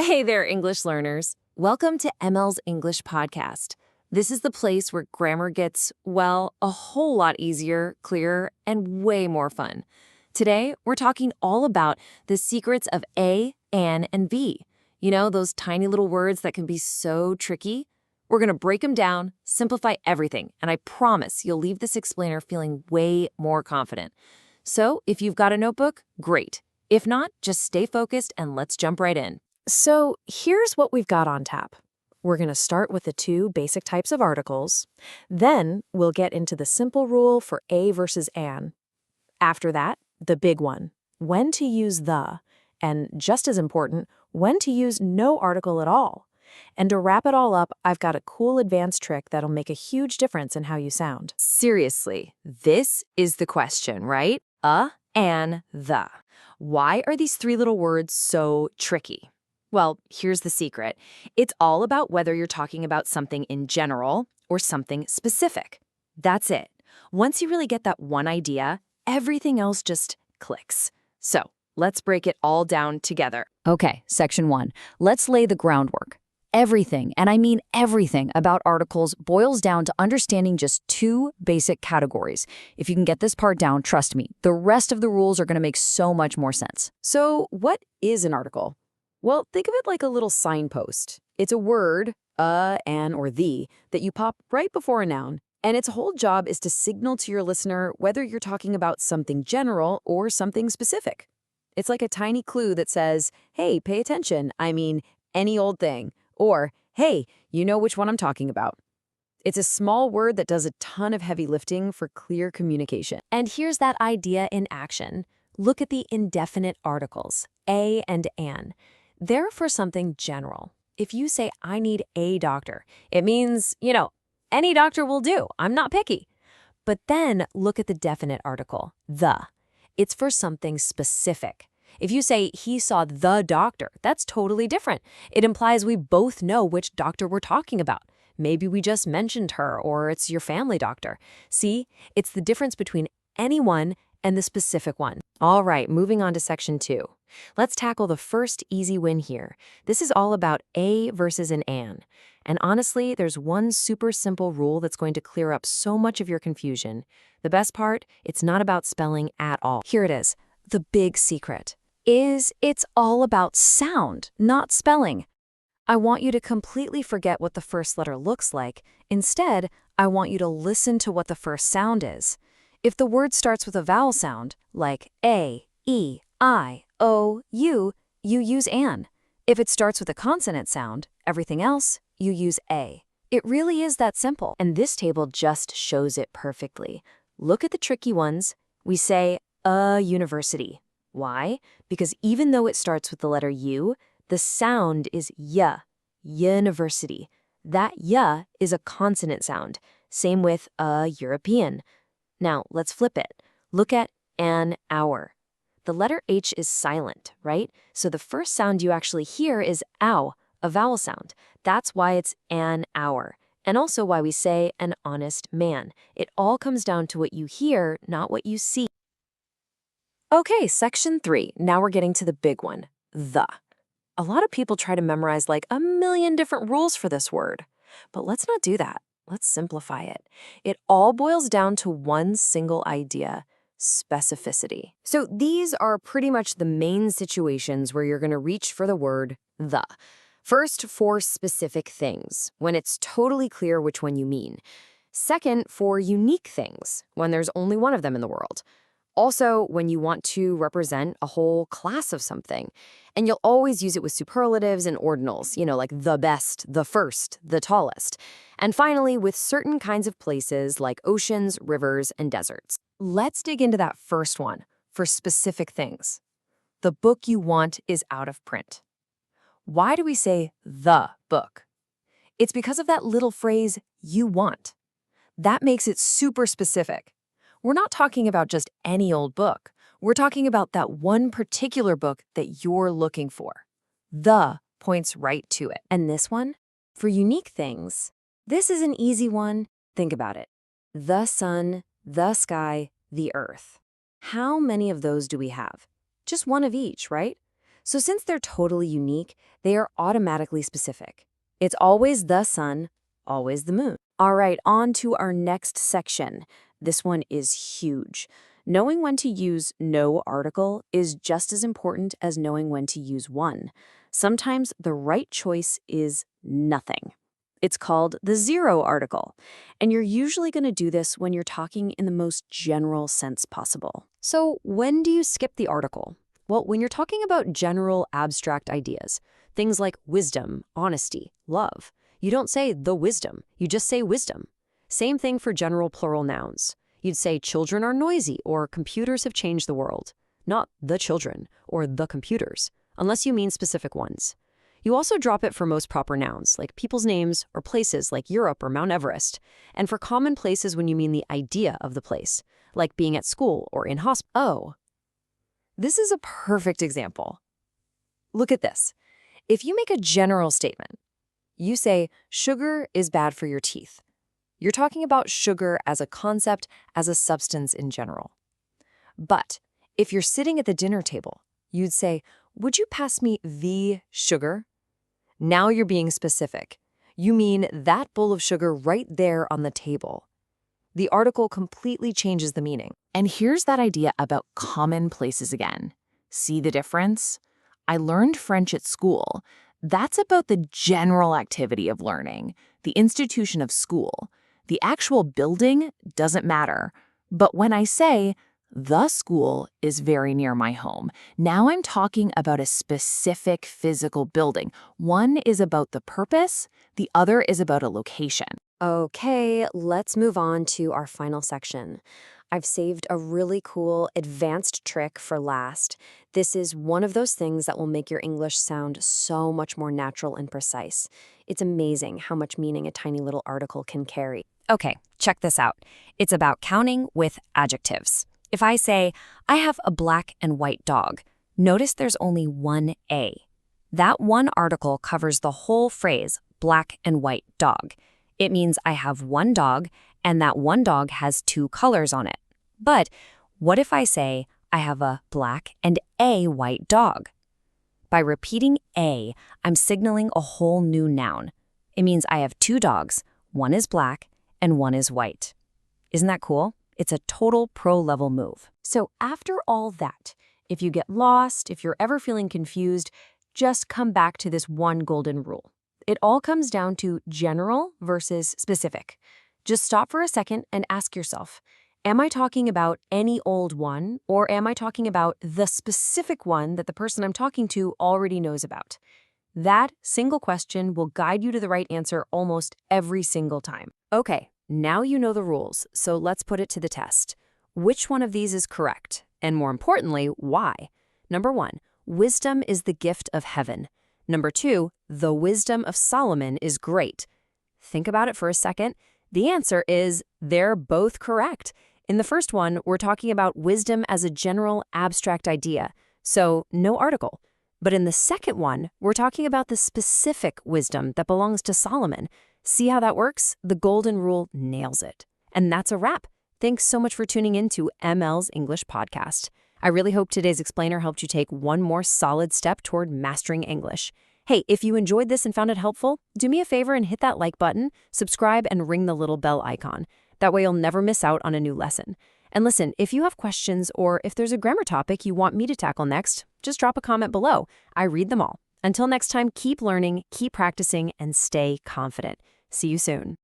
Hey there, English learners. Welcome to ML's English Podcast. This is the place where grammar gets, well, a whole lot easier, clearer, and way more fun. Today, we're talking all about the secrets of A, an, and V. You know, those tiny little words that can be so tricky? We're going to break them down, simplify everything, and I promise you'll leave this explainer feeling way more confident. So, if you've got a notebook, great. If not, just stay focused and let's jump right in. So here's what we've got on tap. We're going to start with the two basic types of articles. Then we'll get into the simple rule for a versus an. After that, the big one, when to use the, and just as important, when to use no article at all. And to wrap it all up, I've got a cool advanced trick that'll make a huge difference in how you sound. Seriously, this is the question, right? An, the. Why are these three little words so tricky? Well, here's the secret. It's all about whether you're talking about something in general or something specific. That's it. Once you really get that one idea, everything else just clicks. So, let's break it all down together. Okay, section 1. Let's lay the groundwork. Everything, and I mean everything about articles boils down to understanding just two basic categories. If you can get this part down, trust me, the rest of the rules are going to make so much more sense. So what is an article? Well, think of it like a little signpost. It's a word, an, or the, that you pop right before a noun, and its whole job is to signal to your listener whether you're talking about something general or something specific. It's like a tiny clue that says, hey, pay attention, I mean, any old thing, or, hey, you know which one I'm talking about. It's a small word that does a ton of heavy lifting for clear communication. And here's that idea in action. Look at the indefinite articles, a and an. They're for something general. If you say, I need a doctor, it means, any doctor will do. I'm not picky. But then look at the definite article, the. It's for something specific. If you say, he saw the doctor, that's totally different. It implies we both know which doctor we're talking about. Maybe we just mentioned her, or it's your family doctor. See, it's the difference between anyone and the specific one. All right, moving on to section 2. Let's tackle the first easy win here. This is all about a versus an. And honestly, there's one super simple rule that's going to clear up so much of your confusion. The best part, it's not about spelling at all. Here it is, the big secret. It's all about sound, not spelling. I want you to completely forget what the first letter looks like. Instead, I want you to listen to what the first sound is. If the word starts with a vowel sound, like A, E, I, O, U, you use an. If it starts with a consonant sound, everything else, you use a. It really is that simple, and this table just shows it perfectly. Look at the tricky ones. We say, a university. Why? Because even though it starts with the letter U, the sound is y, university. That y is a consonant sound. Same with a European. Now, let's flip it. Look at an hour. The letter H is silent, right? So the first sound you actually hear is ow, a vowel sound. That's why it's an hour. And also why we say an honest man. It all comes down to what you hear, not what you see. Okay, section 3. Now we're getting to the big one, the. A lot of people try to memorize like a million different rules for this word. But let's not do that. Let's simplify it. It all boils down to one single idea, specificity. So these are pretty much the main situations where you're going to reach for the word the. First, for specific things, when it's totally clear which one you mean. Second, for unique things, when there's only one of them in the world. Also, when you want to represent a whole class of something. And you'll always use it with superlatives and ordinals, like the best, the first, the tallest. And finally, with certain kinds of places like oceans, rivers, and deserts. Let's dig into that first one, for specific things. The book you want is out of print. Why do we say the book? It's because of that little phrase, you want. That makes it super specific. We're not talking about just any old book. We're talking about that one particular book that you're looking for. The points right to it. And this one, for unique things, this is an easy one. Think about it. The sun, the sky, the earth. How many of those do we have? Just one of each, right? So since they're totally unique, they are automatically specific. It's always the sun, always the moon. All right, on to our next section. This one is huge. Knowing when to use no article is just as important as knowing when to use one. Sometimes the right choice is nothing. It's called the zero article, and you're usually going to do this when you're talking in the most general sense possible. So when do you skip the article? Well, when you're talking about general abstract ideas, things like wisdom, honesty, love, you don't say the wisdom, you just say wisdom. Same thing for general plural nouns. You'd say children are noisy or computers have changed the world, not the children or the computers, unless you mean specific ones. You also drop it for most proper nouns, like people's names or places like Europe or Mount Everest, and for common places when you mean the idea of the place, like being at school or in hospital. Oh, this is a perfect example. Look at this. If you make a general statement, you say, sugar is bad for your teeth. You're talking about sugar as a concept, as a substance in general. But if you're sitting at the dinner table, you'd say, would you pass me the sugar? Now you're being specific. You mean that bowl of sugar right there on the table. The article completely changes the meaning. And here's that idea about common places again. See the difference? I learned French at school. That's about the general activity of learning, the institution of school. The actual building doesn't matter. But when I say, the school is very near my home, now I'm talking about a specific physical building. One is about the purpose, the other is about a location. Okay, let's move on to our final section. I've saved a really cool advanced trick for last. This is one of those things that will make your English sound so much more natural and precise. It's amazing how much meaning a tiny little article can carry. Okay, check this out. It's about counting with adjectives. If I say, I have a black and white dog, notice there's only one A. That one article covers the whole phrase, black and white dog. It means I have one dog, and that one dog has two colors on it. But what if I say, I have a black and a white dog? By repeating A, I'm signaling a whole new noun. It means I have two dogs, one is black and one is white. Isn't that cool? It's a total pro-level move. So after all that, if you get lost, if you're ever feeling confused, just come back to this one golden rule. It all comes down to general versus specific. Just stop for a second and ask yourself, am I talking about any old one, or am I talking about the specific one that the person I'm talking to already knows about? That single question will guide you to the right answer almost every single time. Okay, now you know the rules, so let's put it to the test. Which one of these is correct? And more importantly, why? Number 1, wisdom is the gift of heaven. Number 2, the wisdom of Solomon is great. Think about it for a second. The answer is they're both correct. In the first one, we're talking about wisdom as a general abstract idea, so no article. But in the second one, we're talking about the specific wisdom that belongs to Solomon. See how that works? The golden rule nails it. And that's a wrap. Thanks so much for tuning in to ML's English Podcast. I really hope today's explainer helped you take one more solid step toward mastering English. Hey, if you enjoyed this and found it helpful, do me a favor and hit that like button, subscribe, and ring the little bell icon. That way you'll never miss out on a new lesson. And listen, if you have questions or if there's a grammar topic you want me to tackle next, just drop a comment below. I read them all. Until next time, keep learning, keep practicing, and stay confident. See you soon.